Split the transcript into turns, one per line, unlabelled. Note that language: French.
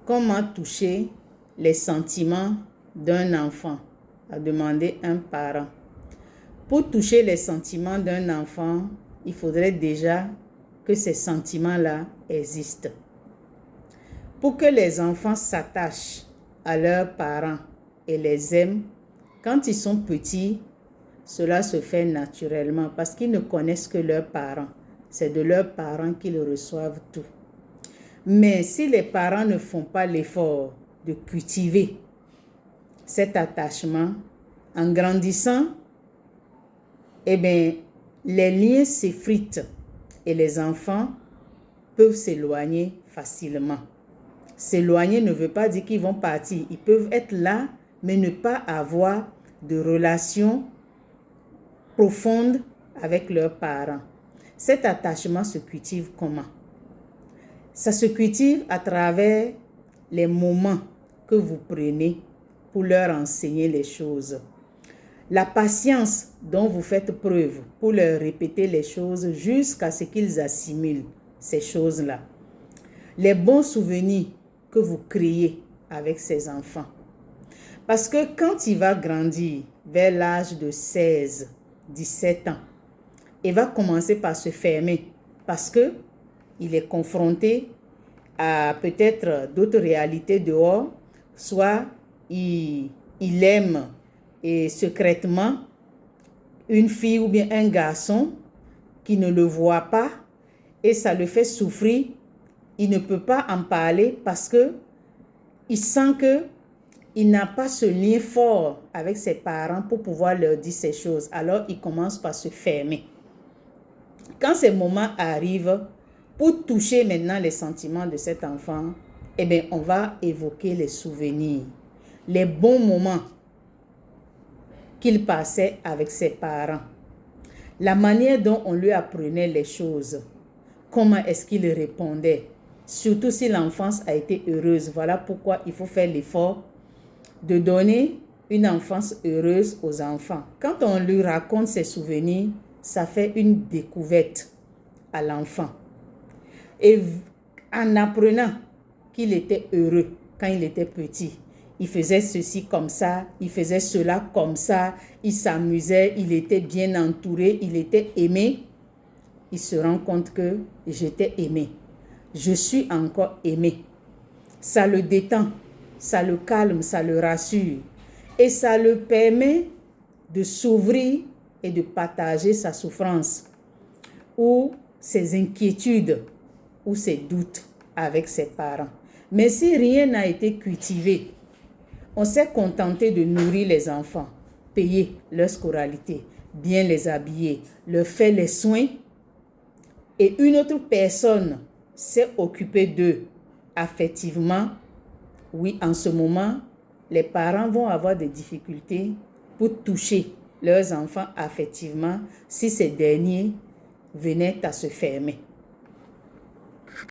Comment toucher les sentiments d'un enfant? A demandé un parent. Pour toucher les sentiments d'un enfant, il faudrait déjà que ces sentiments-là existent. Pour que les enfants s'attachent à leurs parents et les aiment, quand ils sont petits, cela se fait naturellement parce qu'ils ne connaissent que leurs parents. C'est de leurs parents qu'ils reçoivent tout. Mais si les parents ne font pas l'effort de cultiver cet attachement, en grandissant, eh bien, les liens s'effritent et les enfants peuvent s'éloigner facilement. S'éloigner ne veut pas dire qu'ils vont partir. Ils peuvent être là, mais ne pas avoir de relation profonde avec leurs parents. Cet attachement se cultive comment? Ça se cultive à travers les moments que vous prenez pour leur enseigner les choses. La patience dont vous faites preuve pour leur répéter les choses jusqu'à ce qu'ils assimilent ces choses-là. Les bons souvenirs que vous créez avec ces enfants. Parce que quand il va grandir vers l'âge de 16, 17 ans, il va commencer par se fermer parce que il est confronté à peut-être d'autres réalités dehors, soit il aime et secrètement une fille ou bien un garçon qui ne le voit pas et ça le fait souffrir. Il ne peut pas en parler parce que il sent que il n'a pas ce lien fort avec ses parents pour pouvoir leur dire ces choses. Alors, il commence par se fermer. Quand ces moments arrivent, pour toucher maintenant les sentiments de cet enfant, eh bien, on va évoquer les souvenirs, les bons moments qu'il passait avec ses parents, la manière dont on lui apprenait les choses, comment est-ce qu'il répondait, surtout si l'enfance a été heureuse. Voilà pourquoi il faut faire l'effort de donner une enfance heureuse aux enfants. Quand on lui raconte ses souvenirs, ça fait une découverte à l'enfant. Et en apprenant qu'il était heureux quand il était petit, il faisait ceci comme ça, il faisait cela comme ça, il s'amusait, il était bien entouré, il était aimé, il se rend compte que j'étais aimé. Je suis encore aimé. Ça le détend, ça le calme, ça le rassure. Et ça le permet de s'ouvrir et de partager sa souffrance ou ses inquiétudes ou ses doutes avec ses parents. Mais si rien n'a été cultivé, on s'est contenté de nourrir les enfants, payer leur scolarité, bien les habiller, leur faire les soins, et une autre personne s'est occupée d'eux affectivement, oui, en ce moment, les parents vont avoir des difficultés pour toucher leurs enfants affectivement si ces derniers venaient à se fermer.